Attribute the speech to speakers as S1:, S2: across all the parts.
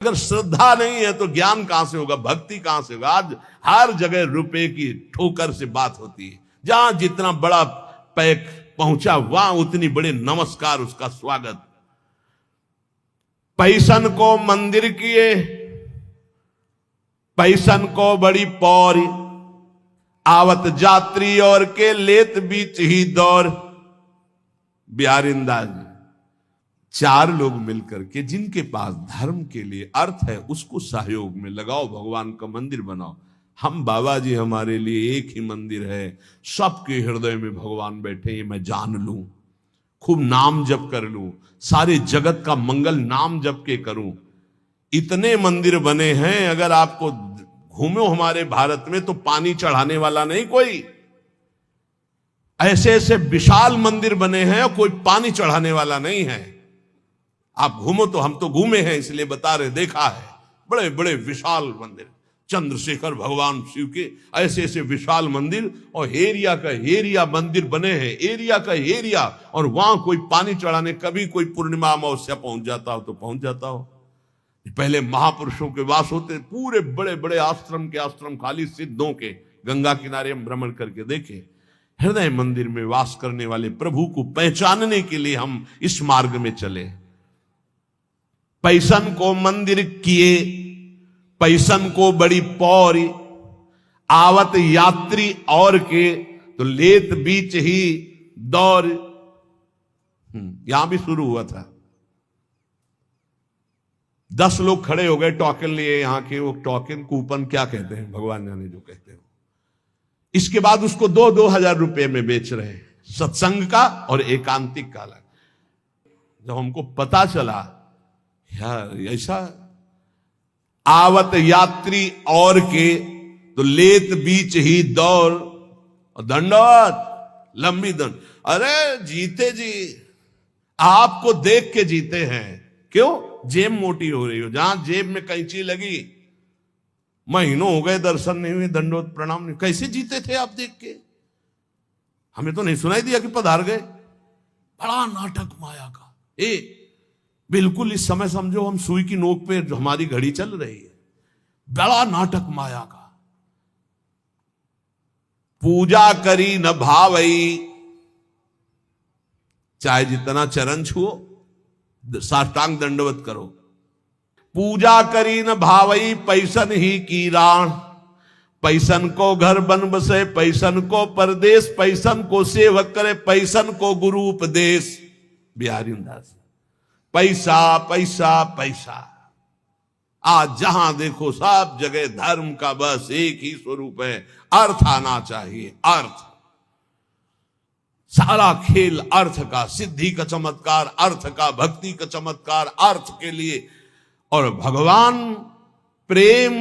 S1: अगर श्रद्धा नहीं है तो ज्ञान कहां से होगा, भक्ति कहां से होगा। आज हर जगह रुपए की ठोकर से बात होती है। जहां जितना बड़ा पैक पहुंचा वहां उतनी बड़े नमस्कार, उसका स्वागत। पैसन को मंदिर किए, पैसन को बड़ी पौरी, आवत जात्री और के लेत बीच ही दौर। बिहारिंदास जी, चार लोग मिलकर के जिनके पास धर्म के लिए अर्थ है उसको सहयोग में लगाओ, भगवान का मंदिर बनाओ। हम बाबा जी हमारे लिए एक ही मंदिर है, सबके हृदय में भगवान बैठे, ये मैं जान लूं, खूब नाम जप कर लूं, सारे जगत का मंगल नाम जप के करूं। इतने मंदिर बने हैं, अगर आपको घूमो हमारे भारत में तो पानी चढ़ाने वाला नहीं कोई। ऐसे ऐसे विशाल मंदिर बने हैं और कोई पानी चढ़ाने वाला नहीं है। आप घूमो तो, हम तो घूमे हैं इसलिए बता रहे, देखा है बड़े बड़े विशाल मंदिर, चंद्रशेखर भगवान शिव के ऐसे ऐसे विशाल मंदिर, और हेरिया का हेरिया मंदिर बने हैं, एरिया का हेरिया, और वहां कोई पानी चढ़ाने कभी कोई पूर्णिमा अमावस्या पहुंच जाता हो तो पहुंच जाता हो। पहले महापुरुषों के वास होते, पूरे बड़े बड़े आश्रम के आश्रम खाली सिद्धों के, गंगा किनारे हम भ्रमण करके देखे। हृदय मंदिर में वास करने वाले प्रभु को पहचानने के लिए हम इस मार्ग में चले। पैसन को मंदिर किए, पैसन को बड़ी पौरी, आवत यात्री और के तो लेत बीच ही दौर। यहां भी शुरू हुआ था, 10 लोग खड़े हो गए टोकन लिए, यहां के वो टोकन कूपन क्या कहते हैं भगवान जाने जो कहते हैं। इसके बाद उसको 2-2 हजार रुपए में बेच रहे हैं, सत्संग का और एकांतिक का अलग। जब हमको पता चला यार ऐसा, आवत यात्री और के तो लेत बीच ही दौर, दंडवत लंबी दंड। अरे जीते जी, आपको देख के जीते हैं। क्यों? जेब मोटी हो रही हो, जहां जेब में कैंची लगी, महीनों हो गए दर्शन नहीं हुए, दंडवत प्रणाम नहीं। कैसे जीते थे आप देख के? हमें तो नहीं सुनाई दिया कि पधार गए। बड़ा नाटक माया का। बिल्कुल इस समय समझो हम सुई की नोक पे हमारी घड़ी चल रही है। बड़ा नाटक माया का। पूजा करी न भावई, चाहे जितना चरण छुओ, साष्टांग दंडवत करो। पूजा करी न भावई, पैसन ही की राण। पैसन को घर बन बसे, पैसन को परदेश, पैसन को सेवक करे, पैसन को गुरु उपदेश। बिहारिंदास, पैसा पैसा पैसा। आज जहां देखो सब जगह धर्म का बस एक ही स्वरूप है, अर्थ आना चाहिए। अर्थ, सारा खेल अर्थ का, सिद्धि का चमत्कार अर्थ का, भक्ति का चमत्कार अर्थ के लिए। और भगवान प्रेम,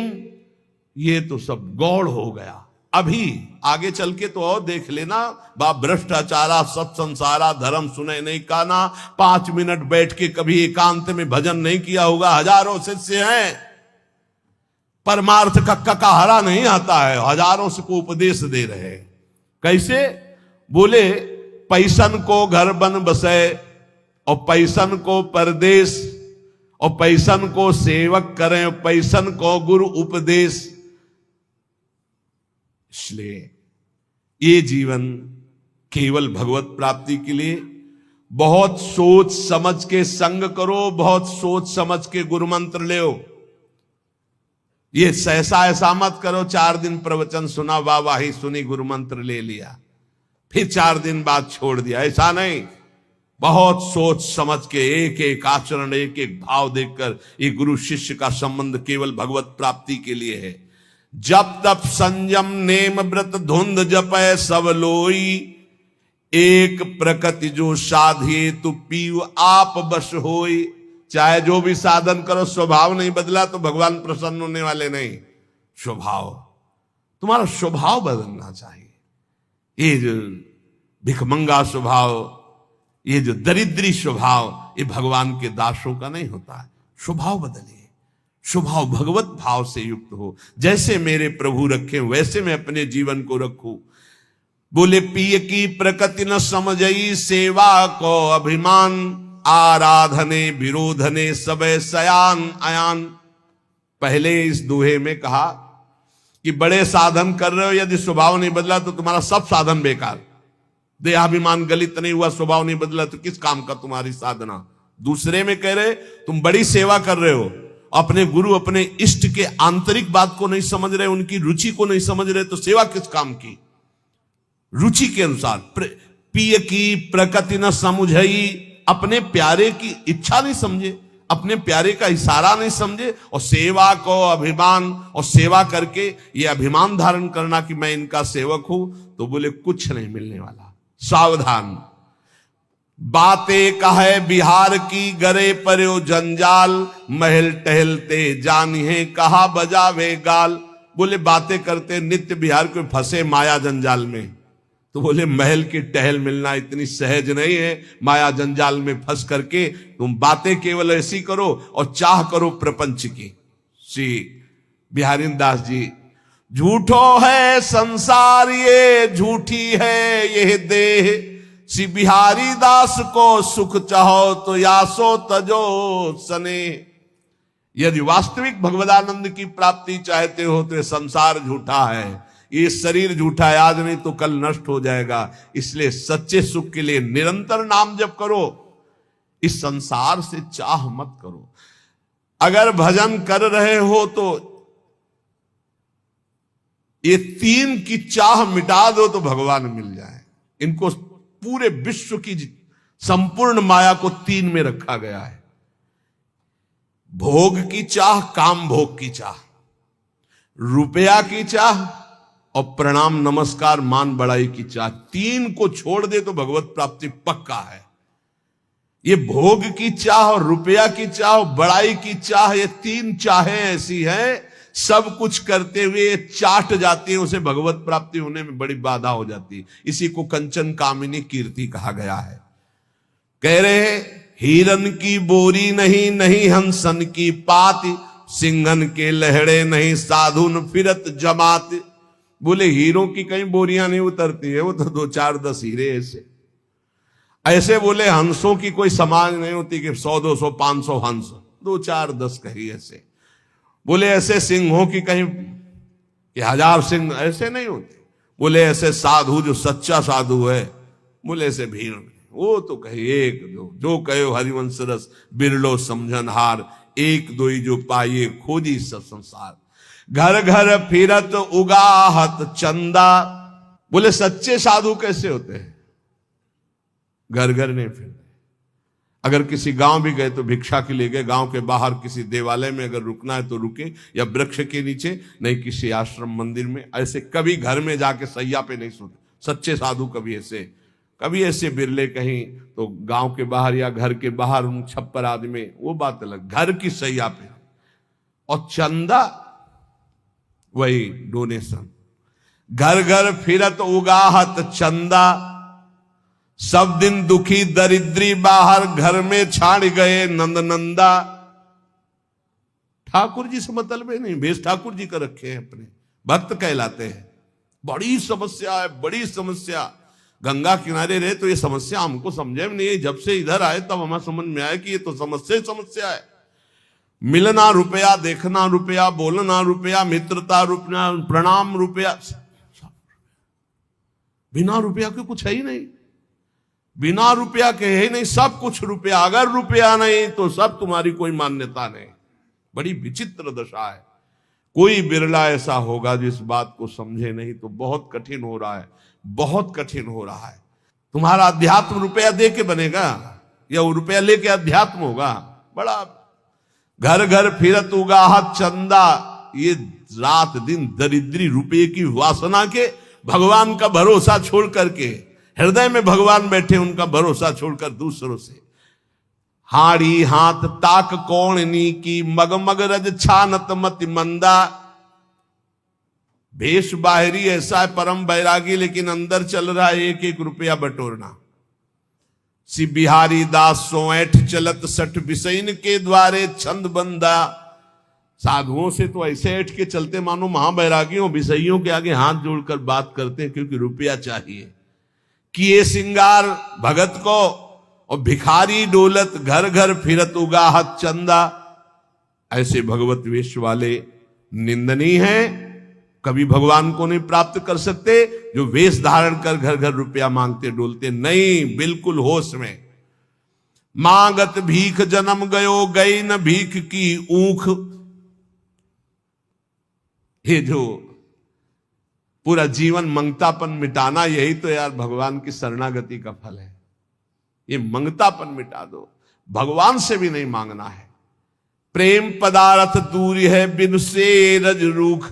S1: ये तो सब गौड़ हो गया। अभी आगे चल के तो और देख लेना, बाप भ्रष्टाचारा सत संसारा, धर्म सुने नहीं काना। 5 मिनट बैठ के कभी एकांत में भजन नहीं किया होगा। हजारों शिष्य हैं, परमार्थ का ककाहरा नहीं आता है, हजारों से को उपदेश दे रहे हैं। कैसे? बोले पैसन को घर बन बसे, और पैसन को परदेश, और पैसन को सेवक करें, और पैसन को गुरु उपदेश। इसलिए ये जीवन केवल भगवत प्राप्ति के लिए बहुत सोच समझ के संग करो, बहुत सोच समझ के गुरु मंत्र ले। ये सहसा ऐसा मत करो, 4 दिन प्रवचन सुना, वाहवाही सुनी, गुरु मंत्र ले लिया, फिर 4 दिन बाद छोड़ दिया। ऐसा नहीं, बहुत सोच समझ के एक एक आचरण, एक एक भाव देखकर। ये गुरु शिष्य का संबंध केवल भगवत प्राप्ति के लिए है। जब तप संयम नेम व्रत धुंध जपै सब लोई, एक प्रकृति जो साधिए तु पीव आप बस होई। चाहे जो भी साधन करो, स्वभाव नहीं बदला तो भगवान प्रसन्न होने वाले नहीं। स्वभाव, तुम्हारा स्वभाव बदलना चाहिए। ये जो भिखमंगा स्वभाव, ये जो दरिद्री स्वभाव, ये भगवान के दासों का नहीं होता है। स्वभाव बदलिए, स्वभाव भगवत भाव से युक्त हो। जैसे मेरे प्रभु रखे वैसे मैं अपने जीवन को रखूं। बोले पिय की प्रकृति न समझई, सेवा को अभिमान, आराधने विरोधने सबे सयान अयान। पहले इस दोहे में कहा कि बड़े साधन कर रहे हो, यदि स्वभाव नहीं बदला तो तुम्हारा सब साधन बेकार। देहाभिमान गलित नहीं हुआ, स्वभाव नहीं बदला तो किस काम का तुम्हारी साधना। दूसरे में कह रहे तुम बड़ी सेवा कर रहे हो, अपने गुरु अपने इष्ट के आंतरिक बात को नहीं समझ रहे, उनकी रुचि को नहीं समझ रहे, तो सेवा किस काम की। रुचि के अनुसार पिय की प्रकृति न समझई, अपने प्यारे की इच्छा नहीं समझे, अपने प्यारे का इशारा नहीं समझे, और सेवा को अभिमान, और सेवा करके ये अभिमान धारण करना कि मैं इनका सेवक हूं, तो बोले कुछ नहीं मिलने वाला। सावधान, बातें कहे बिहार की, गरे पर्यो जंजाल, महल टहलते जानिए कहा बजावे गाल। बोले बातें करते नित्य बिहार को, फंसे माया जंजाल में। तो बोले महल की टहल मिलना इतनी सहज नहीं है, माया जंजाल में फंस करके तुम बातें केवल ऐसी करो और चाह करो प्रपंच की। श्री बिहारी दास जी, झूठो है संसार ये, झूठी है ये देह, श्री बिहारी दास को सुख चाहो तो यासो तजो सने। यदि वास्तविक भगवदानंद की प्राप्ति चाहते हो तो ये संसार झूठा है, ये शरीर झूठा है, आज नहीं तो कल नष्ट हो जाएगा। इसलिए सच्चे सुख के लिए निरंतर नाम जप करो, इस संसार से चाह मत करो। अगर भजन कर रहे हो तो ये तीन की चाह मिटा दो तो भगवान मिल जाए। इनको पूरे विश्व की संपूर्ण माया को तीन में रखा गया है। भोग की चाह, काम भोग की चाह, रुपया की चाह और प्रणाम नमस्कार मान बड़ाई की चाह। तीन को छोड़ दे तो भगवत प्राप्ति पक्का है। ये भोग की चाह और रुपया की चाह और बड़ाई की चाह, ये तीन चाहें ऐसी हैं, सब कुछ करते हुए चाट जाती है, उसे भगवत प्राप्ति होने में बड़ी बाधा हो जाती है। इसी को कंचन कामिनी कीर्ति कहा गया है। कह रहे हिरन की बोरी नहीं, नहीं हंसन की पाती, सिंहन के लहड़े नहीं, साधुन फिरत जमात। बोले हीरों की कहीं बोरियां नहीं उतरती है, वो तो 2-4-10 हीरे ऐसे बोले हंसों की कोई समाज नहीं होती कि 100-200-500 हंस, 2-4-10 कहीं ऐसे। बोले ऐसे सिंहों की कहीं कि 1000 सिंह, ऐसे नहीं होते। बोले ऐसे साधु जो सच्चा साधु है, बोले ऐसे भीड़ में, वो तो कहे एक दो, जो कहे हरिवंश रस बिरलो समझन हार, एक दो ही जो पाइए खोजी सब संसार। घर घर फिरत उगाहत चंदा। बोले सच्चे साधु कैसे होते हैं, घर घर नहीं फिरते। अगर किसी गांव भी गए तो भिक्षा के लिए गए, गांव के बाहर किसी देवालय में अगर रुकना है तो रुके, या वृक्ष के नीचे, नहीं किसी आश्रम मंदिर में। ऐसे कभी घर में जाके सैया पे नहीं सोते सच्चे साधु। कभी ऐसे बिरले कहीं तो गांव के बाहर या घर के बाहर छप्पर आदमी, वो बात अलग, घर की सैया पे। और चंदा वही डोनेशन। घर घर फिरत उगाहत चंदा, सब दिन दुखी दरिद्री बाहर, घर में छाड़ गए नंद नंदा। ठाकुर जी से मतलब नहीं, भेष ठाकुर जी का रखे हैं, अपने भक्त कहलाते हैं। बड़ी समस्या है, बड़ी समस्या। गंगा किनारे रहे तो ये समस्या हमको समझे में नहीं है, जब से इधर आए तब हमें समझ में आया कि ये तो समस्या है। मिलना रुपया, देखना रुपया, बोलना रुपया, मित्रता रुपया, प्रणाम रुपया, बिना रुपया के कुछ है ही नहीं, बिना रुपया के है ही नहीं, सब कुछ रुपया। अगर रुपया नहीं तो सब तुम्हारी कोई मान्यता नहीं। बड़ी विचित्र दशा है। कोई बिरला ऐसा होगा जिस बात को समझे नहीं, तो बहुत कठिन हो रहा है, बहुत कठिन हो रहा है। तुम्हारा अध्यात्म रुपया दे के बनेगा या वो रुपया लेके अध्यात्म होगा? बड़ा घर घर फिरत उगाहत चंदा। ये रात दिन दरिद्री रुपये की वासना के भगवान का भरोसा छोड़ करके, हृदय में भगवान बैठे, उनका भरोसा छोड़कर दूसरों से हाड़ी हाथ ताक कौड़नी की, मगमग रज छानत मति मंदा। भेष बाहरी ऐसा है परम बैरागी, लेकिन अंदर चल रहा है 1-1 रुपया बटोरना। सी बिहारी दास सो ऐठ चलत सठ बिसैन के द्वारे छंद बंदा। साधुओं से तो ऐसे ऐठ के चलते मानो महाबैरागियों, बिसैयों के आगे हाथ जोड़कर बात करते हैं, क्योंकि रुपया चाहिए। किए सिंगार भगत को, और भिखारी डोलत घर घर फिरत उगाहत चंदा। ऐसे भगवत वेश वाले निंदनीय हैं, कभी भगवान को नहीं प्राप्त कर सकते। जो वेश धारण कर घर घर रुपया मांगते डोलते, नहीं, बिल्कुल होश में। मांगत भीख जन्म गयो, गई न भीख की ऊख। ये जो पूरा जीवन मंगतापन मिटाना, यही तो यार भगवान की शरणागति का फल है। ये मंगतापन मिटा दो, भगवान से भी नहीं मांगना है। प्रेम पदार्थ दूरी है बिन से रज रूख।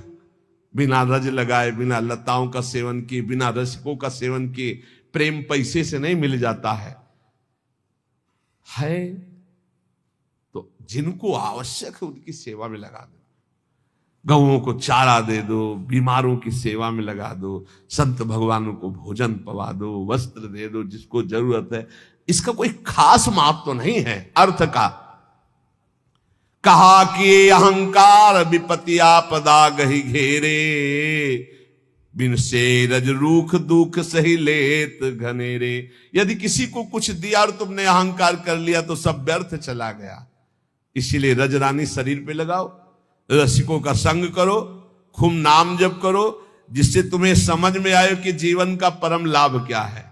S1: बिना रज लगाए, बिना लताओं का सेवन किए, बिना रसिकों का सेवन किए प्रेम पैसे से नहीं मिल जाता है। तो जिनको आवश्यक है उनकी सेवा में लगा दो, गौओं को चारा दे दो, बीमारों की सेवा में लगा दो, संत भगवानों को भोजन पवा दो, वस्त्र दे दो जिसको जरूरत है। इसका कोई खास महत्व तो नहीं है अर्थ का। कहा कि अहंकार विपत्ति आपदा गही घेरे, बिन से रज रूख दुख सही लेत घनेरे। यदि किसी को कुछ दिया और तुमने अहंकार कर लिया तो सब व्यर्थ चला गया। इसीलिए रजरानी शरीर पे लगाओ, रसिकों का संग करो, खूब नाम जप करो, जिससे तुम्हें समझ में आए कि जीवन का परम लाभ क्या है।